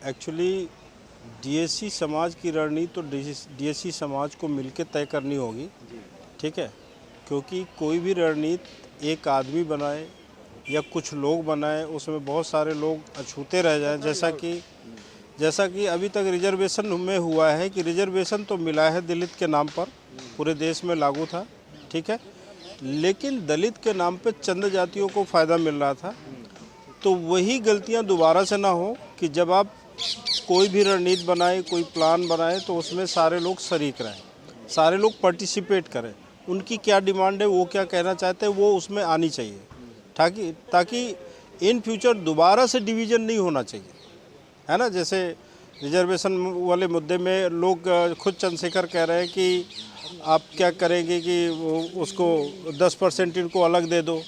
Actually DSC समाज की रणनीति तो डीएससी समाज को मिलकर तय करनी होगी, ठीक है। क्योंकि कोई भी रणनीति एक आदमी बनाए या कुछ लोग बनाए, उसमें बहुत सारे लोग अछूते रह जाएं। जैसा कि अभी तक रिजर्वेशन में हुआ है कि रिजर्वेशन तो मिला है दलित के नाम पर, पूरे देश में लागू था, ठीक है, लेकिन दलित के नाम पे चंद जातियों को फ़ायदा मिल रहा था। तो वही गलतियां दोबारा से ना हो कि जब आप कोई भी रणनीति बनाए, कोई प्लान बनाए, तो उसमें सारे लोग शरीक रहें, सारे लोग पार्टिसिपेट करें। उनकी क्या डिमांड है, वो क्या कहना चाहते हैं, वो उसमें आनी चाहिए, ताकि इन फ्यूचर दोबारा से डिवीज़न नहीं होना चाहिए, है ना। जैसे रिजर्वेशन वाले मुद्दे में लोग खुद चंद्रशेखर कह रहे हैं कि आप क्या करेंगे कि उसको 10% इनको अलग दे दो।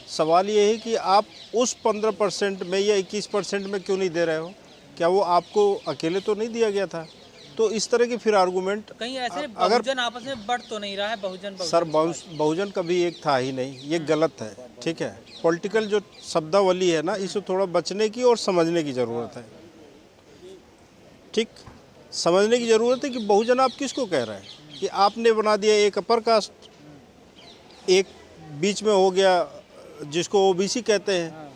सवाल ये है कि आप उस 15% में या 21% में क्यों नहीं दे रहे हो? क्या वो आपको अकेले तो नहीं दिया गया था? तो इस तरह के फिर आर्गूमेंट कहीं ऐसे बहुजन आपस में बढ़ तो नहीं रहा है? बहुजन सर, बहुजन कभी एक था ही नहीं, ये गलत है, ठीक है। पॉलिटिकल जो शब्दावली है ना, इसे थोड़ा बचने की और समझने की ज़रूरत है, ठीक। समझने की ज़रूरत है कि बहुजन आप किसको कह रहे हैं कि आपने बना दिया एक अपर कास्ट, एक बीच में हो गया जिसको ओबीसी कहते हैं।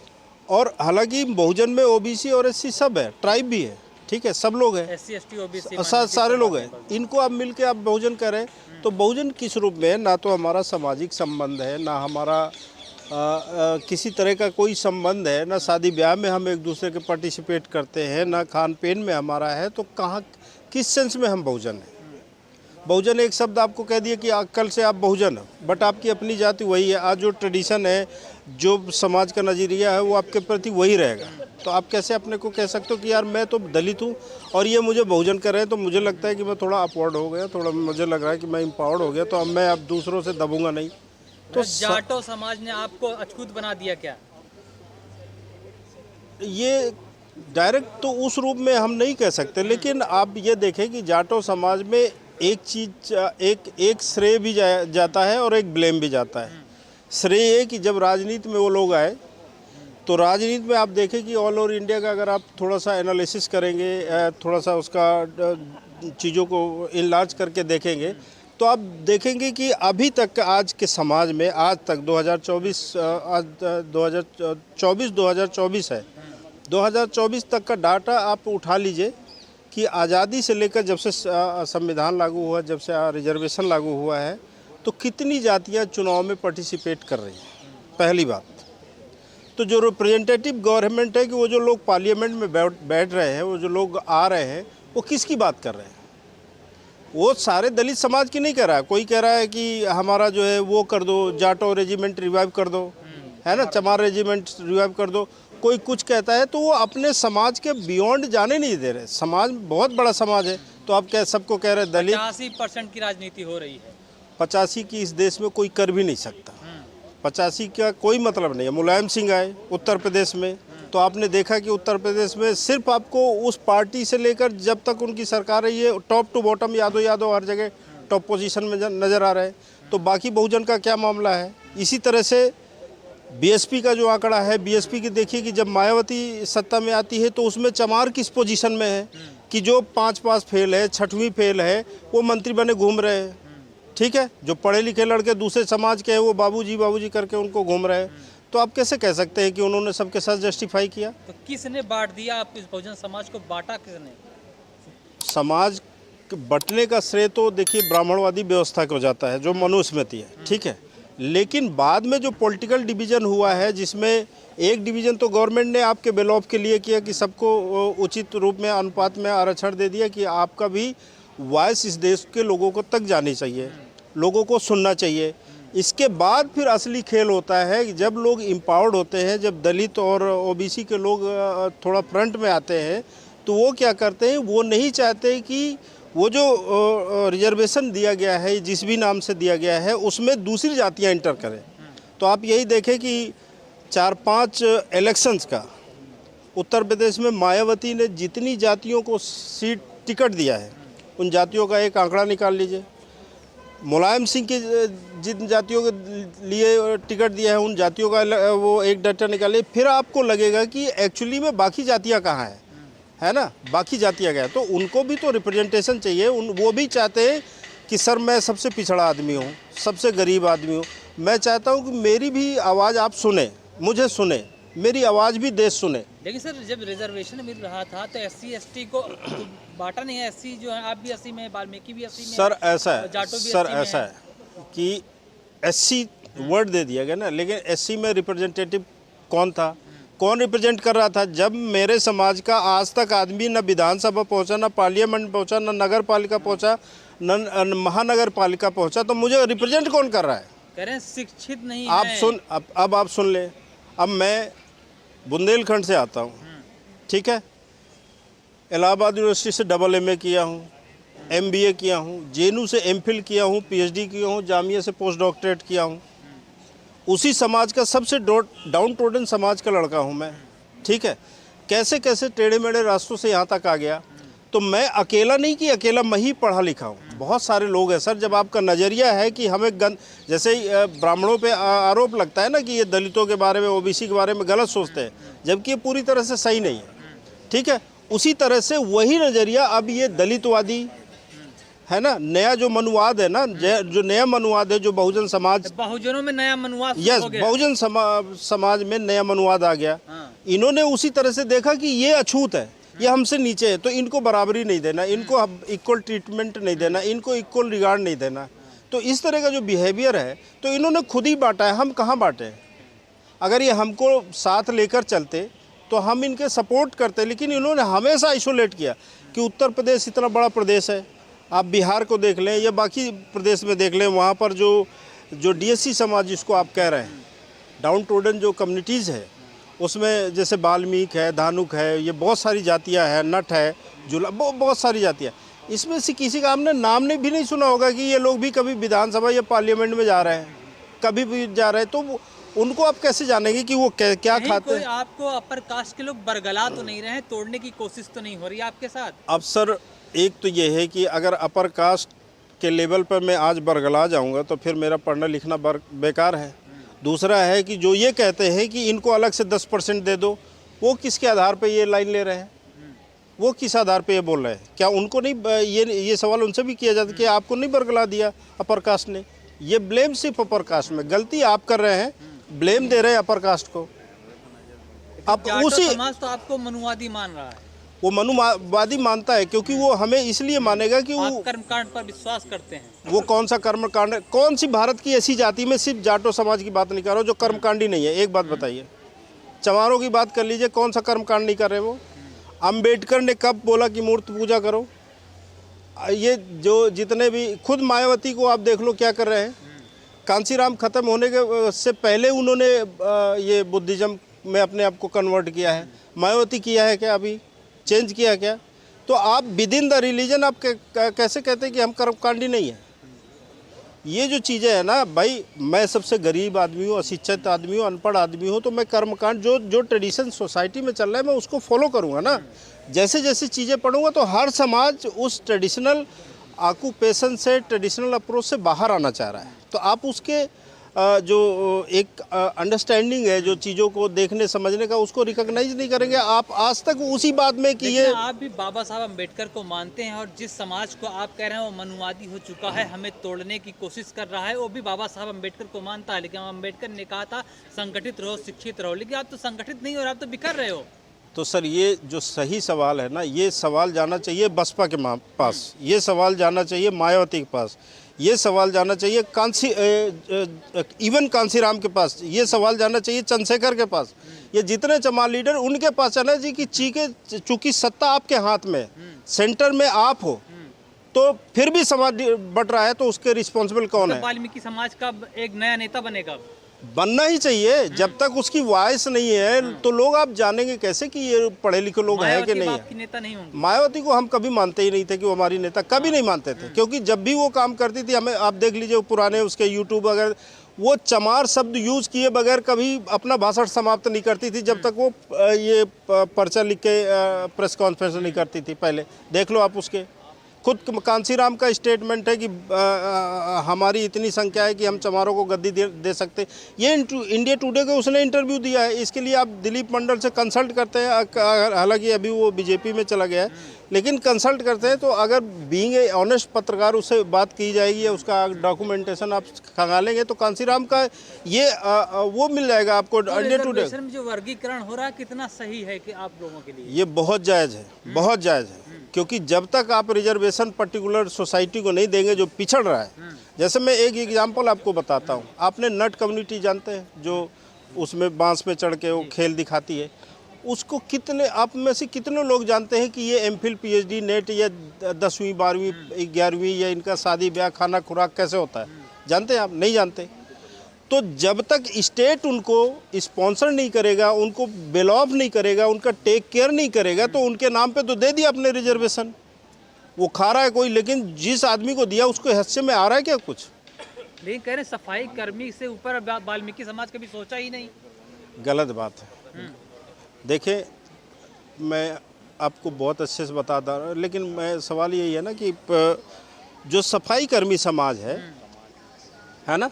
और हालांकि बहुजन में ओबीसी और एससी सब है, ट्राइब भी है, ठीक है, सब लोग हैं, एससी एसटी ओबीसी सारे लोग हैं। इनको आप मिलके आप बहुजन कह रहे हैं, तो बहुजन किस रूप में है? ना तो हमारा सामाजिक संबंध है, ना हमारा किसी तरह का कोई संबंध है, ना शादी ब्याह में हम एक दूसरे के पार्टिसिपेट करते हैं, ना खान पीन में हमारा है। तो कहाँ, किस सेंस में हम बहुजन हैं? बहुजन एक शब्द आपको कह दिया कि कल से आप बहुजन हो, बट आपकी अपनी जाति वही है। आज जो ट्रेडिशन है, जो समाज का नज़रिया है, वो आपके प्रति वही रहेगा। तो आप कैसे अपने को कह सकते हो कि यार मैं तो दलित हूँ और ये मुझे बहुजन कर रहे हैं? तो मुझे लगता है कि मैं थोड़ा अपवर्ड हो गया, थोड़ा मुझे लग रहा है कि मैं एम्पावर्ड हो गया, तो अब मैं अब दूसरों से दबूंगा नहीं। तो जाटो समाज ने आपको अछूत बना दिया क्या? ये डायरेक्ट तो उस रूप में हम नहीं कह सकते, लेकिन आप ये देखें कि जाटो समाज में एक चीज़, एक श्रेय भी जाता है और एक ब्लेम भी जाता है। श्रेय है कि जब राजनीति में वो लोग आए, तो राजनीति में आप देखें कि ऑल ओवर इंडिया का अगर आप थोड़ा सा एनालिसिस करेंगे, थोड़ा सा उसका चीज़ों को इनलार्ज करके देखेंगे, तो आप देखेंगे कि अभी तक आज के समाज में, आज तक 2024 है, 2024 तक का डाटा आप उठा लीजिए कि आज़ादी से लेकर जब से संविधान लागू हुआ, जब से रिजर्वेशन लागू हुआ है, तो कितनी जातियां चुनाव में पार्टिसिपेट कर रही हैं। पहली बात तो जो रिप्रेजेंटेटिव गवर्नमेंट है, कि वो जो लोग पार्लियामेंट में बैठ रहे हैं, वो जो लोग आ रहे हैं, वो किसकी बात कर रहे हैं? वो सारे दलित समाज की नहीं कह रहा है। कोई कह रहा है कि हमारा जो है वो कर दो, जाटो रेजिमेंट रिवाइव कर दो, है ना, चमार रेजिमेंट रिवाइव कर दो। कोई कुछ कहता है तो वो अपने समाज के बियॉन्ड जाने नहीं दे रहे। समाज बहुत बड़ा समाज है, तो आप क्या सबको कह रहे हैं दलित? 85% की राजनीति हो रही है। 85 की इस देश में कोई कर भी नहीं सकता। 85 का कोई मतलब नहीं है। मुलायम सिंह आए उत्तर प्रदेश में, तो आपने देखा कि उत्तर प्रदेश में सिर्फ आपको उस पार्टी से लेकर जब तक उनकी सरकार रही है, टॉप टू बॉटम यादव हर जगह टॉप पोजीशन में नज़र आ रहे हैं। तो बाकी बहुजन का क्या मामला है? इसी तरह से बीएसपी का जो आंकड़ा है, बीएसपी की देखिए कि जब मायावती सत्ता में आती है, तो उसमें चमार किस पोजीशन में है कि जो 5 पास फेल है, 6वीं फेल है, वो मंत्री बने घूम रहे हैं, ठीक है। जो पढ़े लिखे लड़के दूसरे समाज के हैं, वो बाबूजी करके उनको घूम रहे हैं। तो आप कैसे कह सकते हैं कि उन्होंने सबके साथ जस्टिफाई किया? तो किसने बांट दिया? आप इस बहुजन समाज को बांटा किसने? समाज बंटने का श्रेय तो देखिए ब्राह्मणवादी व्यवस्था को जाता है, जो मनुस्मृति है, ठीक है। लेकिन बाद में जो पॉलिटिकल डिवीज़न हुआ है, जिसमें एक डिवीज़न तो गवर्नमेंट ने आपके बेल ऑफ के लिए किया कि सबको उचित रूप में अनुपात में आरक्षण दे दिया कि आपका भी वॉइस इस देश के लोगों को तक जानी चाहिए, लोगों को सुनना चाहिए। इसके बाद फिर असली खेल होता है कि जब लोग एम्पावर्ड होते हैं, जब दलित और ओबीसी के लोग थोड़ा फ्रंट में आते हैं, तो वो क्या करते हैं, वो नहीं चाहते कि वो जो रिजर्वेशन दिया गया है, जिस भी नाम से दिया गया है, उसमें दूसरी जातियां इंटर करें। तो आप यही देखें कि 4-5 इलेक्शंस का उत्तर प्रदेश में मायावती ने जितनी जातियों को सीट टिकट दिया है, उन जातियों का एक आंकड़ा निकाल लीजिए। मुलायम सिंह के जिन जातियों के लिए टिकट दिया है, उन जातियों का वो एक डाटा निकालिए, फिर आपको लगेगा कि एक्चुअली में बाकी जातियां कहाँ हैं, है ना, बाकी जातियाँ क्या है, तो उनको भी तो रिप्रेजेंटेशन चाहिए। वो भी चाहते हैं कि सर मैं सबसे पिछड़ा आदमी हूँ, सबसे गरीब आदमी हूँ, मैं चाहता हूँ कि मेरी भी आवाज़ आप सुने, मुझे सुने, मेरी आवाज़ भी देश सुने। लेकिन सर जब रिजर्वेशन मिल रहा था तो SC ST को तो बांटा नहीं है। SC जो है आप भी 80 में, वाल्मीकि भी 80 में, सर ऐसा है, जाटो भी सर 80 में ऐसा है कि SC वर्ड दे दिया गया ना, लेकिन SC में रिप्रेजेंटेटिव कौन था, कौन रिप्रेजेंट कर रहा था? जब मेरे समाज का आज तक आदमी न विधानसभा पहुंचा, न पार्लियामेंट पहुंचा, न नगर पालिका पहुंचा, न महानगर पालिका पहुंचा, तो मुझे रिप्रेजेंट कौन कर रहा है? कह रहे हैं शिक्षित नहीं आप है। सुन, अब आप सुन ले। अब मैं बुंदेलखंड से आता हूँ, ठीक है, इलाहाबाद यूनिवर्सिटी से MA किया हूँ, MBA किया हूँ, JNU से MPhil किया हूँ, PhD किया हूँ, जामिया से पोस्ट डॉक्टरेट किया हूँ। उसी समाज का सबसे डाउन टोडन समाज का लड़का हूँ मैं, ठीक है। कैसे कैसे टेढ़े मेढ़े रास्तों से यहाँ तक आ गया, तो मैं अकेला नहीं कि अकेला मैं ही पढ़ा लिखा हूँ, बहुत सारे लोग हैं सर। जब आपका नज़रिया है कि हमें जैसे ब्राह्मणों पे आरोप लगता है ना कि ये दलितों के बारे में, OBC के बारे में गलत सोचते हैं, जबकि ये पूरी तरह से सही नहीं है, ठीक है। उसी तरह से वही नज़रिया अब ये दलितवादी है ना, नया जो मनुवाद है ना, जो नया मनुवाद है, जो बहुजन समाज, बहुजनों में नया मनुवाद यस, हो गया। बहुजन समाज में नया मनुवाद आ गया। इन्होंने उसी तरह से देखा कि ये अछूत है, ये हमसे नीचे है, तो इनको बराबरी नहीं देना, इनको इक्वल ट्रीटमेंट नहीं देना, इनको इक्वल रिगार्ड नहीं देना। तो इस तरह का जो बिहेवियर है, तो इन्होंने खुद ही बांटा है, हम कहाँ बांटे हैं? अगर ये हमको साथ लेकर चलते तो हम इनके सपोर्ट करते, लेकिन इन्होंने हमेशा आइसोलेट किया कि उत्तर प्रदेश इतना बड़ा प्रदेश है, आप बिहार को देख लें या बाकी प्रदेश में देख लें, वहाँ पर जो DSC समाज जिसको आप कह रहे हैं, डाउन टोडन जो कम्युनिटीज़ है, उसमें जैसे वाल्मीकि है, धानुक है, ये बहुत सारी जातियाँ हैं, नट है, जुला, बहुत सारी जातियाँ। इसमें से किसी का आपने नाम ने भी नहीं सुना होगा कि ये लोग भी कभी विधानसभा या पार्लियामेंट में जा रहे हैं, कभी भी जा रहे हैं, तो उनको आप कैसे जानेंगे कि वो क्या खाते हैं? आपको अपर कास्ट के लोग बरगला तो नहीं रहे हैं, तोड़ने की कोशिश तो नहीं हो रही आपके साथ? अब सर एक तो ये है कि अगर अपर कास्ट के लेवल पर मैं आज बरगला जाऊंगा तो फिर मेरा पढ़ना लिखना बेकार है। दूसरा है कि जो ये कहते हैं कि इनको अलग से 10% दे दो, वो किसके आधार पे ये लाइन ले रहे हैं? वो किस आधार पे ये बोल रहे हैं? क्या उनको नहीं, ये सवाल उनसे भी किया जाता है कि आपको नहीं बरगला दिया अपर कास्ट ने? ये ब्लेम सिर्फ अपर कास्ट में, गलती आप कर रहे हैं, ब्लेम दे रहे हैं अपर कास्ट को। अब उसी समाज तो आपको मनुवादी मान रहा है, वो मनुवादी मानता है, क्योंकि वो हमें इसलिए मानेगा कि वो कर्मकांड पर विश्वास करते हैं। वो कौन सा कर्मकांड है? कौन सी भारत की ऐसी जाति में, सिर्फ जाटो समाज की बात नहीं कर रहा हूँ, जो कर्मकांडी नहीं है? एक बात बताइए, चमारों की बात कर लीजिए, कौन सा कर्मकांड नहीं कर रहे वो? अंबेडकर ने कब बोला कि मूर्ति पूजा करो? ये जो जितने भी, खुद मायावती को आप देख लो क्या कर रहे हैं। कांसीराम खत्म होने के से पहले उन्होंने ये बुद्धिज्म में अपने आप को कन्वर्ट किया है। मायावती किया है क्या? अभी चेंज किया क्या? तो आप विद इन द रिलीजन आप कैसे कहते हैं कि हम कर्मकांडी नहीं है? ये जो चीज़ें हैं ना भाई, मैं सबसे गरीब आदमी हूँ, अशिक्षित आदमी हूँ, अनपढ़ आदमी हूँ, तो मैं कर्मकांड जो ट्रेडिशन सोसाइटी में चल रहा है मैं उसको फॉलो करूँगा ना। जैसे जैसे चीज़ें पढ़ूंगा तो हर समाज उस ट्रेडिशनल ऑक्यूपेशन से, ट्रेडिशनल अप्रोच से बाहर आना चाह रहा है, तो आप उसके जो एक अंडरस्टैंडिंग है, जो चीज़ों को देखने समझने का, उसको रिकॉग्नाइज नहीं करेंगे आप आज तक उसी बात में कि ये आप भी बाबा साहब अम्बेडकर को मानते हैं, और जिस समाज को आप कह रहे हैं वो मनुवादी हो चुका है, हमें तोड़ने की कोशिश कर रहा है, वो भी बाबा साहब अम्बेडकर को मानता है। लेकिन अम्बेडकर ने कहा था संगठित रहो, शिक्षित रहो, लेकिन आप तो संगठित नहीं हो रहे, आप तो बिखर रहे हो। तो सर ये जो सही सवाल है ना, ये सवाल जाना चाहिए बसपा के पास, ये सवाल जाना चाहिए मायावती के पास, ये सवाल जाना चाहिए इवन कांसीराम के पास, ये सवाल जाना चाहिए चंद्रशेखर के पास, ये जितने चमार लीडर उनके पास जाना जी कि चूंकि सत्ता आपके हाथ में, सेंटर में आप हो, तो फिर भी समाज बट रहा है, तो उसके रिस्पॉन्सिबल कौन है? वाल्मीकि समाज का एक नया नेता बनेगा, बनना ही चाहिए। जब तक उसकी वॉइस नहीं है तो लोग आप जानेंगे कैसे कि ये पढ़े लिखे लोग हैं कि नहीं है? नेता नहीं होंगे। मायावती को हम कभी मानते ही नहीं थे कि वो हमारी नेता, कभी नहीं मानते थे, क्योंकि जब भी वो काम करती थी, हमें आप देख लीजिए पुराने उसके यूट्यूब वगैरह, वो चमार शब्द यूज किए बगैर कभी अपना भाषण समाप्त नहीं करती थी, जब तक वो ये पर्चा लिख के प्रेस कॉन्फ्रेंस नहीं करती थी। पहले देख लो आप उसके, खुद कांसीराम का स्टेटमेंट है कि हमारी इतनी संख्या है कि हम चमारों को गद्दी दे सकते। ये इंडिया टुडे को उसने इंटरव्यू दिया है। इसके लिए आप दिलीप मंडल से कंसल्ट करते हैं, हालांकि अभी वो बीजेपी में चला गया है, लेकिन कंसल्ट करते हैं। तो अगर बीइंग ए ऑनेस्ट पत्रकार उससे बात की जाएगी या उसका डॉक्यूमेंटेशन आप खंगालेंगे तो कांसीराम का ये वो मिल जाएगा आपको इंडिया टुडे। रिजर्वेशन में जो वर्गीकरण हो रहा है कितना सही है कि आप लोगों के लिए? ये बहुत जायज़ है, बहुत जायज़ है, क्योंकि जब तक आप रिजर्वेशन पर्टिकुलर सोसाइटी को नहीं देंगे जो पिछड़ रहा है। जैसे मैं एक एग्जांपल आपको बताता हूँ, आपने नट कम्युनिटी जानते हैं, जो उसमें बांस पे चढ़ के वो खेल दिखाती है, उसको कितने आप में से कितने लोग जानते हैं कि ये एमफिल पीएचडी नेट या 10वीं 12वीं 11वीं या इनका शादी ब्याह खाना खुराक कैसे होता है जानते हैं आप? नहीं जानते। तो जब तक स्टेट उनको स्पॉन्सर नहीं करेगा, उनको बेल ऑफ नहीं करेगा, उनका टेक केयर नहीं करेगा, तो उनके नाम पे तो दे दिया अपने रिजर्वेशन, वो खा रहा है कोई, लेकिन जिस आदमी को दिया उसको हिस्से में आ रहा है क्या कुछ? लेकिन कह रहे सफाई कर्मी से ऊपर वाल्मीकि समाज कभी सोचा ही नहीं। गलत बात है। देखिए, मैं आपको बहुत अच्छे से बता रहा हूँ, लेकिन मैं सवाल यही है ना कि जो सफाई कर्मी समाज है ना,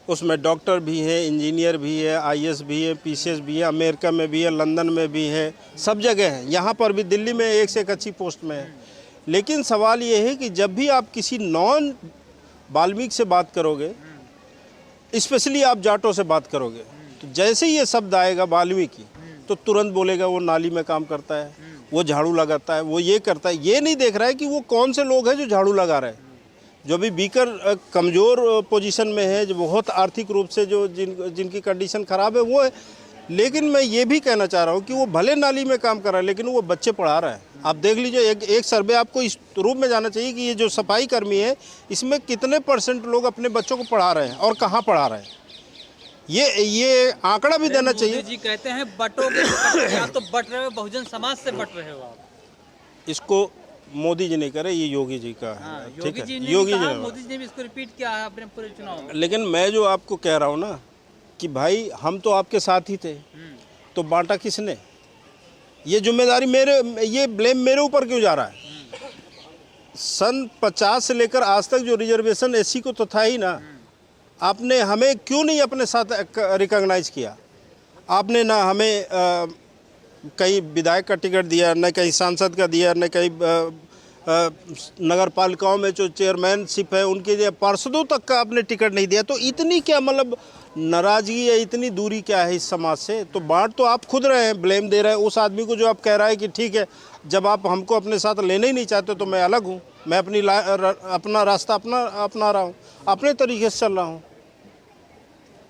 उसमें डॉक्टर भी है, इंजीनियर भी है, आईएएस भी है, पीसीएस भी है, अमेरिका में भी है, लंदन में भी है, सब जगह है, यहाँ पर भी दिल्ली में एक से एक अच्छी पोस्ट में है। लेकिन सवाल ये है कि जब भी आप किसी नॉन वाल्मीकि से बात करोगे, स्पेशली आप जाटों से बात करोगे, तो जैसे ही ये शब्द आएगा वाल्मीकि, तो तुरंत बोलेगा वो नाली में काम करता है, वो झाड़ू लगाता है, वो ये करता है। ये नहीं देख रहा है कि वो कौन से लोग हैं जो झाड़ू लगा रहे हैं, जो भी बीकर कमज़ोर पोजीशन में है, जो बहुत आर्थिक रूप से जो जिनकी कंडीशन ख़राब है वो है। लेकिन मैं ये भी कहना चाह रहा हूँ कि वो भले नाली में काम कर रहा है, लेकिन वो बच्चे पढ़ा रहा है। आप देख लीजिए, एक सर्वे आपको इस रूप में जाना चाहिए कि ये जो सफाई कर्मी है, इसमें कितने % लोग अपने बच्चों को पढ़ा रहे हैं और कहाँ पढ़ा रहे हैं, ये आंकड़ा भी देना चाहिए। मोदी जी कहते हैं बटोगे, आप तो बट रहे हो, बहुजन समाज से बट रहे हो आप। इसको मोदी जी नहीं करे, ये योगी जी का है, ठीक है, योगी जी ने। मोदी जी ने भी इसको रिपीट किया है अपने पूरे चुनाव में। लेकिन मैं जो आपको कह रहा हूँ ना कि भाई हम तो आपके साथ ही थे, तो बांटा किसने? ये जिम्मेदारी मेरे, ये ब्लेम मेरे ऊपर क्यों जा रहा है? सन 50 से लेकर आज तक जो रिजर्वेशन एससी को तो था ही ना, आपने हमें क्यों नहीं अपने साथ रिकॉग्नाइज किया? आपने ना हमें कहीं विधायक का टिकट दिया, न कहीं सांसद का दिया, न कहीं नगर पालिकाओं में जो चेयरमैनशिप है उनके लिए पार्षदों तक का आपने टिकट नहीं दिया। तो इतनी क्या मतलब नाराज़गी या इतनी दूरी क्या है इस समाज से? तो बांट तो आप खुद रहे हैं, ब्लेम दे रहे हैं उस आदमी को जो आप कह रहा है कि ठीक है, जब आप हमको अपने साथ लेने ही नहीं चाहते तो मैं अलग हूँ, मैं अपना रास्ता अपना रहा हूँ, अपने तरीके से चल रहा हूँ।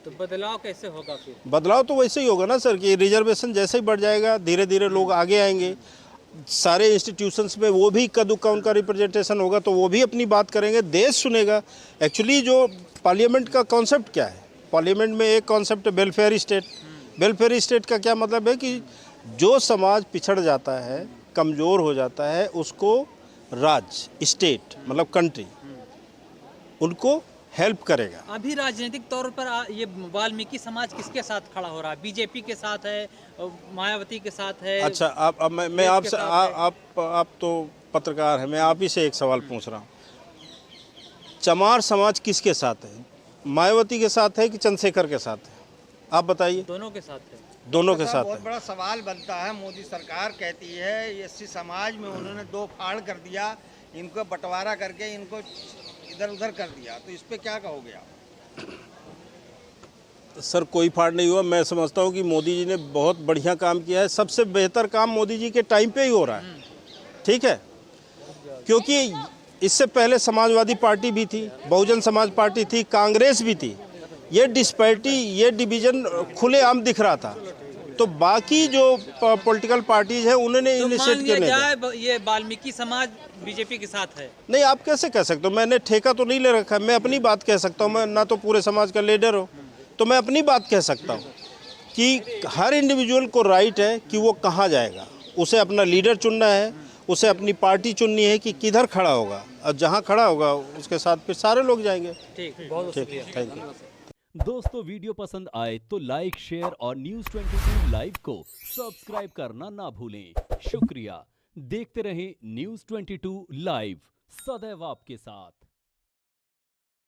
तो बदलाव कैसे होगा फिर? बदलाव तो वैसे ही होगा ना सर, कि रिजर्वेशन जैसे ही बढ़ जाएगा, धीरे धीरे लोग आगे आएंगे, सारे इंस्टीट्यूशंस में वो भी इक्का दुक्का उनका रिप्रेजेंटेशन होगा, तो वो भी अपनी बात करेंगे, देश सुनेगा। एक्चुअली जो पार्लियामेंट का कॉन्सेप्ट क्या है, पार्लियामेंट में एक कॉन्सेप्ट है वेलफेयर स्टेट। वेलफेयर स्टेट का क्या मतलब है कि जो समाज पिछड़ जाता है, कमज़ोर हो जाता है, उसको राज्य, स्टेट मतलब कंट्री उनको हेल्प करेगा। अभी राजनीतिक तौर पर ये वाल्मीकि समाज किसके साथ खड़ा हो रहा है? बीजेपी के साथ है, मायावती के साथ है? अच्छा, अब मैं आपसे आप तो पत्रकार हैं, मैं आप ही से एक सवाल पूछ रहा हूँ। चमार समाज किसके साथ है? मायावती के साथ है कि चंद्रशेखर के साथ है? आप बताइए। दोनों के साथ है। दोनों के साथ बहुत है। बड़ा सवाल बनता है। मोदी सरकार कहती है एससी समाज में उन्होंने 2 फाड़ कर दिया, इनको बंटवारा करके इनको इधर उधर कर दिया, तो इस पे क्या कहोगे आप? सर, कोई फाड़ नहीं हुआ। मैं समझता हूँ कि मोदी जी ने बहुत बढ़िया काम किया है। सबसे बेहतर काम मोदी जी के टाइम पे ही हो रहा है, ठीक है, क्योंकि इससे पहले समाजवादी पार्टी भी थी, बहुजन समाज पार्टी थी, कांग्रेस भी थी। ये डिस्पैरिटी, ये डिवीज़न खुलेआम दिख रहा था। तो बाकी जो पॉलिटिकल पार्टीज हैं उन्होंने इनिशिएट किया नहीं। ये वाल्मीकि समाज बीजेपी के साथ है? नहीं, आप कैसे कह सकते हो? मैंने ठेका तो नहीं ले रखा है, मैं अपनी बात कह सकता हूँ। मैं ना तो पूरे समाज का लीडर हूँ, तो मैं अपनी बात कह सकता हूँ कि हर इंडिविजुअल को राइट है कि वो कहाँ जाएगा, उसे अपना लीडर चुनना है, उसे अपनी पार्टी चुननी है कि किधर खड़ा होगा, और जहाँ खड़ा होगा उसके साथ फिर सारे लोग जाएंगे। ठीक, बहुत शुक्रिया, थैंक यू। दोस्तों, वीडियो पसंद आए तो लाइक, शेयर और News 22 लाइव को सब्सक्राइब करना ना भूलें। शुक्रिया। देखते रहें News 22 लाइव, सदैव आपके साथ।